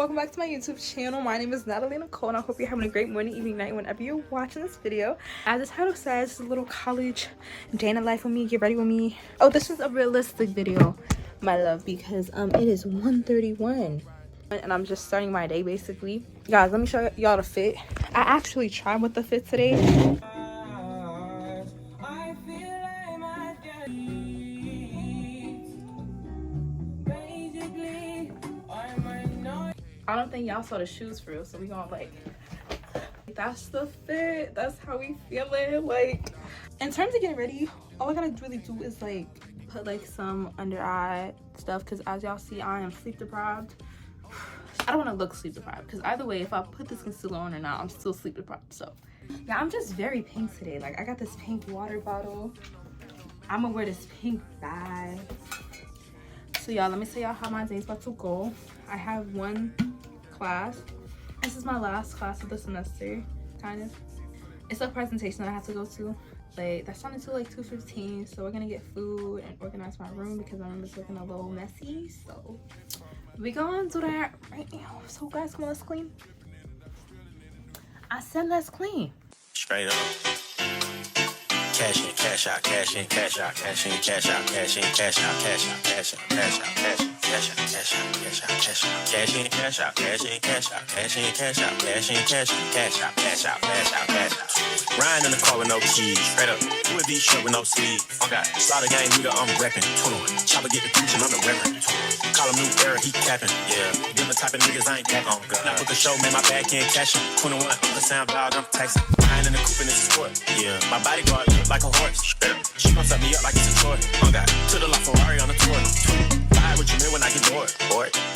welcome back to my YouTube channel. My name is Natalie Nicole and I hope you're having a great morning, evening, night, whenever you're watching this video. As the title says, it's a little college day in the life with me. Get ready with me. Oh, this is a realistic video, my love, because it is 1:31 and I'm just starting my day basically. Guys, let me show y'all the fit. I actually tried with the fit today. I don't think y'all saw the shoes for real, so we gonna like, that's the fit, that's how we feeling. Like, in terms of getting ready, all I gotta really do is like put like some under eye stuff, because as y'all see, I am sleep deprived. I don't want to look sleep deprived, because either way, if I put this concealer on or not, I'm still sleep deprived. So yeah, I'm just very pink today. Like, I got this pink water bottle, I'm gonna wear this pink bag. So y'all, let me tell y'all how my day's about to go. I have one class. This is my last class of the semester, kind of. It's a presentation that I have to go to. Like, that's on until like 2:15. So we're gonna get food and organize my room because my room is looking a little messy. So we gonna do that right now. So guys, come on, let's clean. I said let's clean. Straight up. Cash in, cash out, cash in, cash out, cash in, cash out, cash in, cash out, cash out, cash in, cash out, cash in, cash out, cash out, cash out, cash out, cash in, cash out, cash in, cash out, cash in, cash out, cash in, cash in, cash out, cash out, cash out, cash out. Riding in the car with no keys, straight up. With these shirt with no sleeves. Okay, slaughter gang leader, I'm reppin'. 21. Chopper get the preaching, I'm the reverend. Call him new era, he capping. Yeah, them the type of niggas I ain't capping. Oh God. Now with the show, man, my bag can't cash him. 21, the sound dog, I'm taxing. Riding in the coupe and it's a sport. Yeah, my bodyguard look like a horse. She gon' set me up like it's a toy. Oh God, to the La Ferrari on the tour. Buy what you mean when I get bored.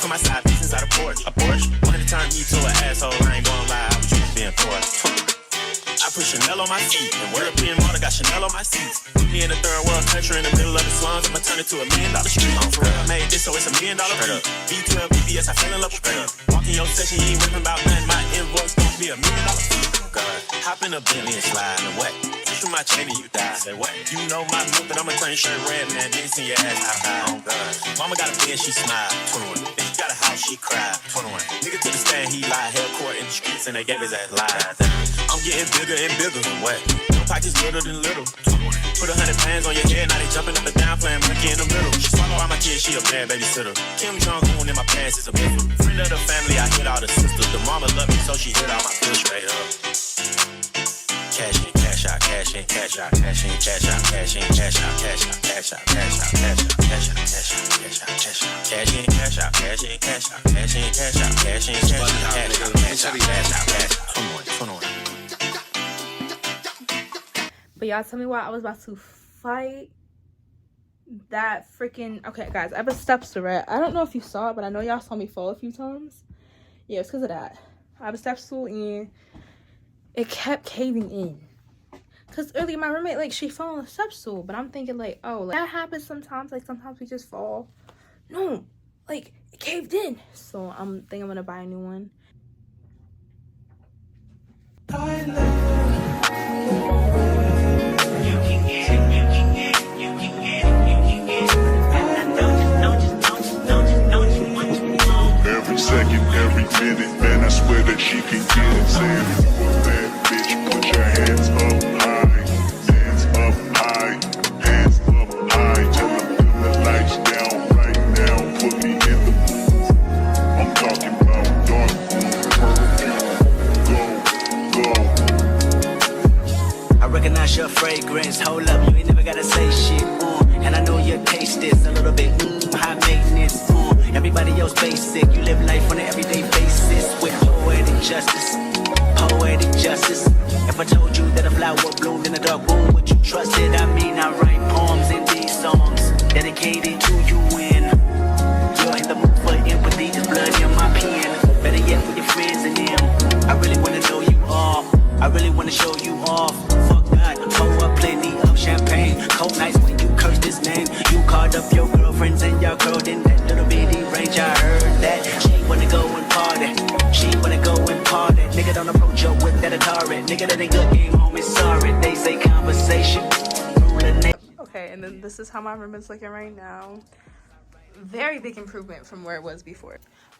Put my side piece inside a Porsche. A Porsche? Wanted to turn me to an asshole, I ain't gon' lie, I was just being poor. I put Chanel on my feet, and European model got Chanel on my seats. Put me in a third world country in the middle of the slums, I'ma turn it to $1 million street. I'm for real, I made this, so it's $1 million beat. V12 BBS, I fell in love with her. Walk in your session, you ain't ripping about nothing. My invoice gon' be $1 million fee. God, hop in a Bentley and slide away. Shoot my chain and you die. Say what? You know my look, but I'ma turn your shirt red, man. Dance in your ass how high. Oh God. Mama got a bed, she smile. 21. Then she got a house, she cry. 21. Nigga to the stand, he lie. Held court in the streets and they gave his ass lies. I'm getting bigger and bigger. What? No pockets little than little. 21. Put 100 pounds on your head, now they jumping up and down, playing monkey in the middle. She swallow all my kids, she a bad babysitter. Kim Jong-un in my pants is a bitch. Friend of the family, I hit all the sisters. The mama love me, so she hit all my pills straight up. Cash in, cash out, cash in, cash out, cash in, cash out, cash in, cash out, cash out, cash out, cash out, cash out, cash out, cash out, cash out, cash out, cash in, cash out, cash in, cash out, cash in, cash out, cash in, cash out, cash out, cash out, cash out, cash out. 21. But y'all tell me why I was about to fight that freaking. Okay, guys, I have a step stool, right? I don't know if you saw it, but I know y'all saw me fall a few times. Yeah, it's because of that. I have a step stool and it kept caving in. Cause earlier my roommate, like, she fell on the step stool, but I'm thinking like, oh, like, that happens sometimes. Like, sometimes we just fall. No, like, it caved in. So I'm thinking I'm gonna buy a new one. Every second, every minute, man, I swear that she can get it. Saying, that bitch, put your hands up high, hands up high, hands up high. Tell them turn the lights down right now, put me in the mood. I'm talking about dark perfume. Go. I recognize your fragrance. Hold up, you ain't never gotta say shit. And I know your taste is a little bit high maintenance. Everybody else basic. You live life on an everyday basis with poetic justice. Poetic justice. If I told you that a flower bloomed in a dark room, would you trust it? I mean, I write poems in these songs dedicated to you when you're in the mood for empathy. There's blood in my pen. Better yet, with your friends and them. I really wanna know you all. I really wanna show you off. Fuck God, pour up plenty of champagne. Cold nights when you curse this name. You called up your girlfriends and your girl in that little bitty range. I heard that she wanna go and party. She wanna go and party. Nigga, don't approach her with that Atari. Nigga, that ain't good game, homie. Sorry, they say conversation. Okay, and then this is how my room is looking right now. Very big improvement from where it was before.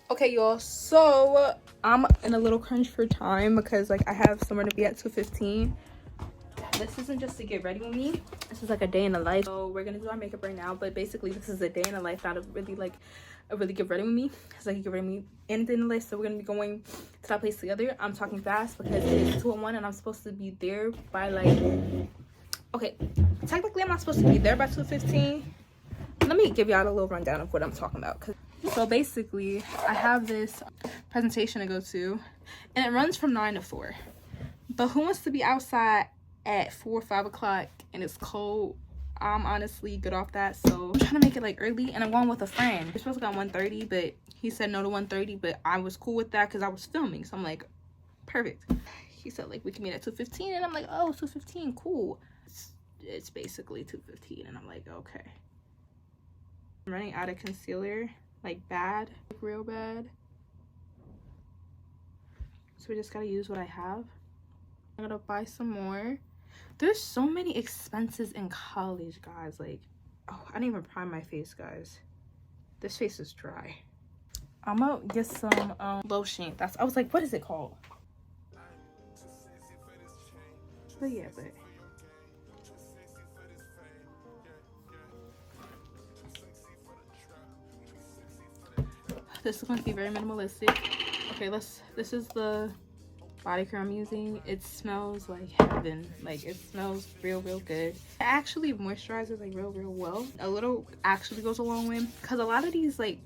Okay, y'all, so I'm in a little crunch for time because like I have somewhere to be at 2:15. This isn't just to get ready with me, this is like a day in the life. So we're gonna do our makeup right now, but basically this is a day in the life, not a really get ready with me. It's like you get ready with me and in the life. So we're gonna be going to that place together. I'm talking fast because it is 2:01 and I'm supposed to be there by like, okay, technically I'm not supposed to be there by 2:15. Let me give y'all a little rundown of what I'm talking about. So basically I have this presentation to go to and it runs from 9 to 4, but who wants to be outside at 4 or 5 o'clock and it's cold? I'm honestly good off that, so I'm trying to make it like early, and I'm going with a friend. We're supposed to go at 1:30, but he said no to 1:30, but I was cool with that because I was filming, so I'm like, perfect. He said like we can meet at 2:15, and I'm like, oh, 2:15, cool. It's basically 2:15, and I'm like, okay. I'm running out of concealer, like bad, like real bad. So we just gotta use what I have. I'm gonna buy some more. There's so many expenses in college, guys. Like, oh, I didn't even prime my face, guys. This face is dry. I'm gonna get some lotion. I was like, what is it called? But yeah, but this is going to be very minimalistic. Okay, this is the body care I'm using. It smells like heaven. Like, it smells real good. It actually moisturizes like real well. A little actually goes a long way, because a lot of these like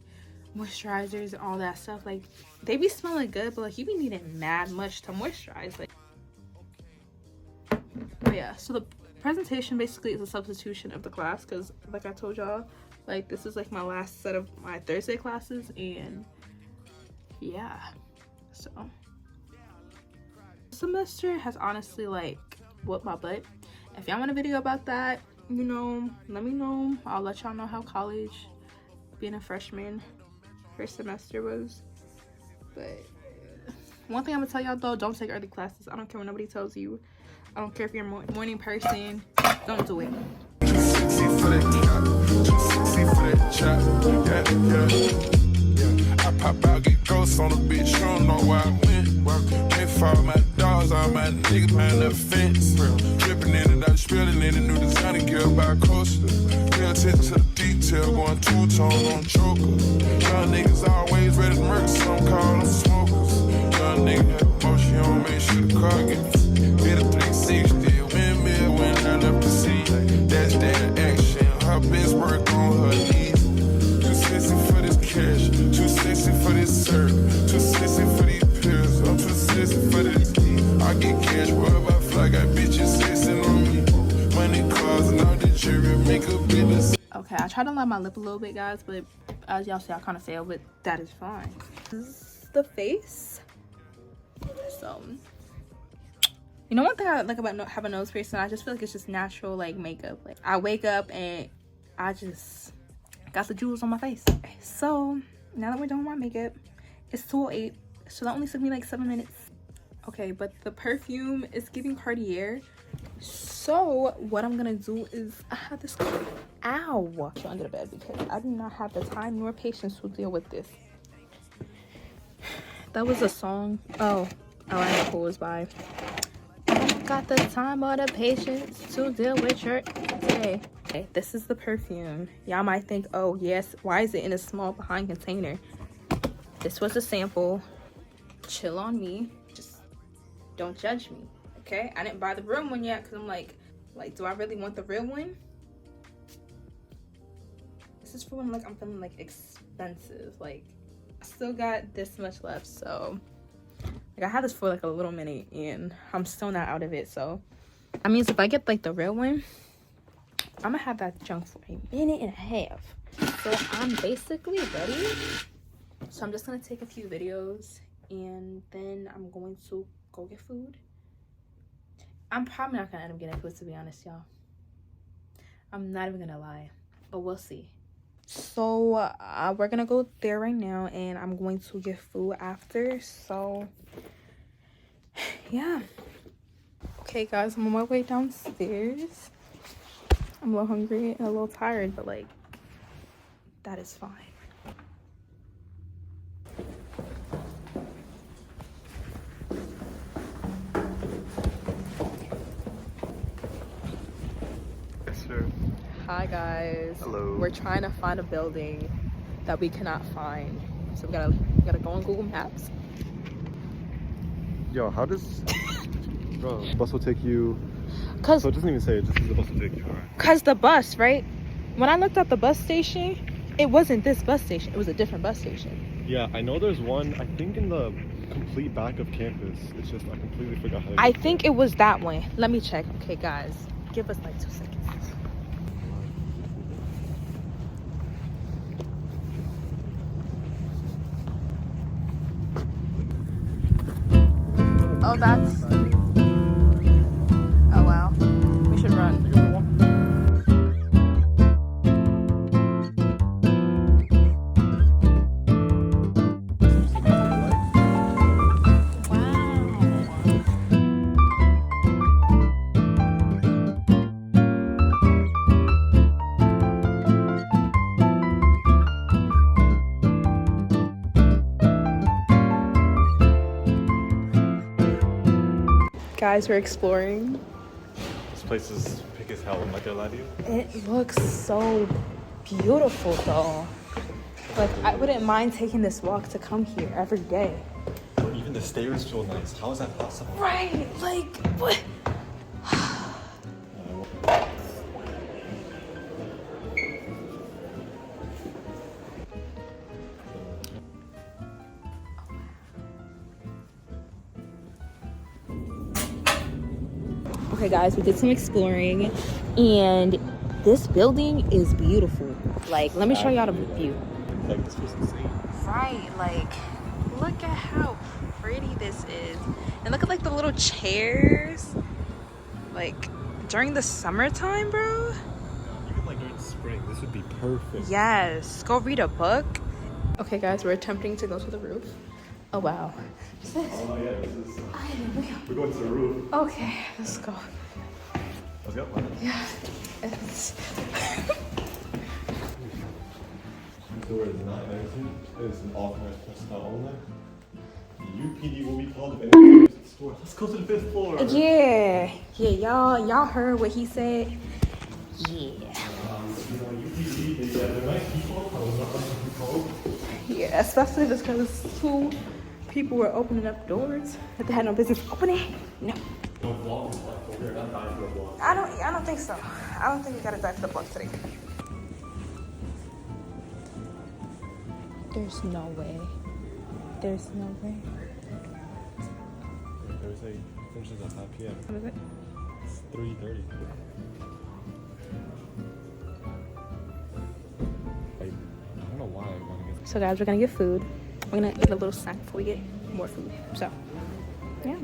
moisturizers and all that stuff, like they be smelling good, but like you be needing mad much to moisturize. Like, but yeah, so the presentation basically is a substitution of the class, because like I told y'all, like this is like my last set of my Thursday classes, and yeah, so semester has honestly like whooped my butt. If y'all want a video about that, you know, let me know. I'll let y'all know how college, being a freshman, first semester was. But one thing I'm gonna tell y'all though, don't take early classes. I don't care what nobody tells you. I don't care if you're a morning person, don't do it. I pop out, get ghosts on the bitch, you don't know where I went. Can't follow my dogs, all my niggas behind the fence. Dripping in it, I spilling in it, new designer gear by coaster. Pay attention to the detail, going two-tone on choker. Young niggas always ready to murder, some call them smokers. Young nigga have emotion, you don't make sure the car gets hit a 360, windmill when I left the scene. That's that action, her best work on her knees. Too sexy for this cash, too sexy for this serve, too sexy for these pills, I'm too sexy for this. I get cash wherever I fly, got bitches sexing on me. Money, cars, and all the jewelry, make a business. Okay, I tried to line my lip a little bit, guys, but as y'all see, I kind of failed, but that is fine. This is the face. So, you know, one thing I like about having a nose piercing, I just feel like it's just natural, like, makeup. Like, I wake up and I just got the jewels on my face. So now that we're done with my makeup, it's 2:08, so that only took me like 7 minutes. Okay, but the perfume is giving Cartier. So what I'm gonna do is I have this ow under the bed because I do not have the time nor patience to deal with this. That was a song. Oh, I know who it was by. I don't got the time or the patience to deal with your day. Okay, this is the perfume. Y'all might think, oh yes, why is it in a small behind container? This was a sample. Chill on me. Just don't judge me, okay? I didn't buy the real one yet because I'm like, do I really want the real one? This is for when like I'm feeling like expensive. Like, I still got this much left, so like I had this for like a little minute and I'm still not out of it. So that means if I get like the real one, I'm gonna have that junk for a minute and a half. So I'm basically ready. So I'm just gonna take a few videos and then I'm going to go get food. I'm probably not gonna end up getting food, to be honest, y'all. I'm not even gonna lie, but we'll see. So we're gonna go there right now and I'm going to get food after. So yeah. Okay guys, I'm on my way downstairs. I'm a little hungry and a little tired, but like that is fine. Sure. Hi guys. Hello. We're trying to find a building that we cannot find. So we gotta go on Google Maps. Yo, how does... Bro, the bus will take you... Cause So it doesn't even say it, just says the bus will take you, alright. Cause the bus, right? When I looked at the bus station, it wasn't this bus station. It was a different bus station. Yeah, I know there's one, I think in the complete back of campus. It's just, I completely forgot how to I get think it was that one. Let me check. Okay, guys. Give us like 2 seconds. Oh, that's... Oh, wow. We should run. Guys, we're exploring. This place is big as hell, I'm not gonna lie to you. It looks so beautiful though. Like, I wouldn't mind taking this walk to come here every day. Or even the stairs feel nice. How is that possible? Right, like, what? Okay guys, we did some exploring and this building is beautiful. Like, let me show y'all the view. Like, this was insane. Right, like, look at how pretty this is. And look at like the little chairs. Like, during the summertime, bro. Even like during spring, this would be perfect. Yes, go read a book. Okay guys, we're attempting to go to the roof. Oh wow. Oh yeah, this is... We're going to the roof. Okay, let's go. Let's go. Yeah. It's... The door is not empty. It is an authorized personnel only. The UPD will be called if anyone enters the store. Let's go to the 5th floor. Yeah, y'all heard what he said. Yeah. You know, UPD, they're nice people. I was not like people. Yeah, especially just because 2 people were opening up doors that they had no business opening. No. No vlog is like, but we're not dying for a vlog. I don't think so. I don't think we gotta die for the vlog today. There's no way. There's no way. Thursday finishes at 5 p.m. What is it? It's 3:30. I don't know why I want to get. So guys, we're gonna get food. We're gonna eat a little snack before we get more food. So, yeah.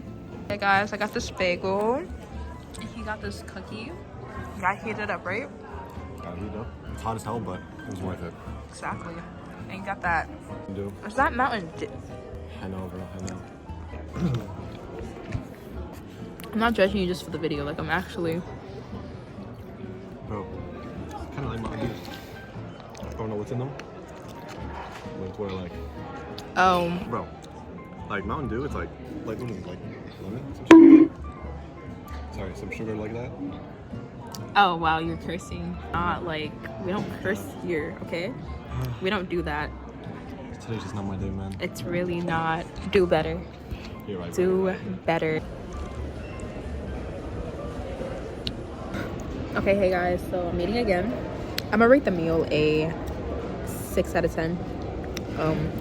Hey guys, I got this bagel. And he got this cookie. You gotta heat it up, right? Gotta be though. It's hot as hell, but it was worth it. Exactly. And you got that. Do. Is that Mountain Dew? I know, bro. I know. I'm not judging you just for the video. Like, I'm actually... Bro, it's kind of like Mountain Dew. I don't know what's in them. But it's what I like. Bro, like Mountain Dew, it's like lemon, some sugar. Sorry, some sugar like that. Oh, wow, you're cursing. Not like... We don't curse here, okay? We don't do that. Today's just not my day, man. It's really not. Do better. You're right. Do better. Okay, hey guys, so I'm eating again. I'm gonna rate the meal a 6 out of 10.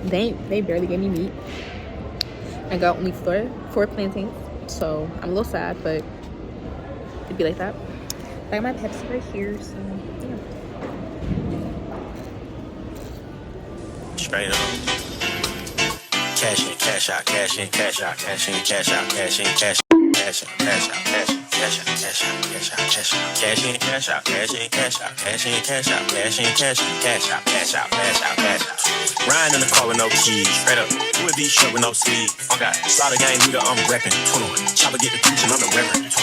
They barely gave me meat. I got only 4 plantains, so I'm a little sad, but it'd be like that. I got my Pepsi right here, so yeah. Straight up. Cash in, cash out, cash in, cash out, cash in, cash out, cash in, cash out, cash in, cash out, cash in, cash out, cash out, cash out, cash out, cash in, cash out, cash in, cash out, cash in, cash out, cash in, cash in, cash out, cash out, cash out, cash out. Riding in the car with no keys, straight up. With these shirt with no sleeves. I got slaughter gang leader, I'm reppin'. 21. Chopper get the preaching, I'm the reverend.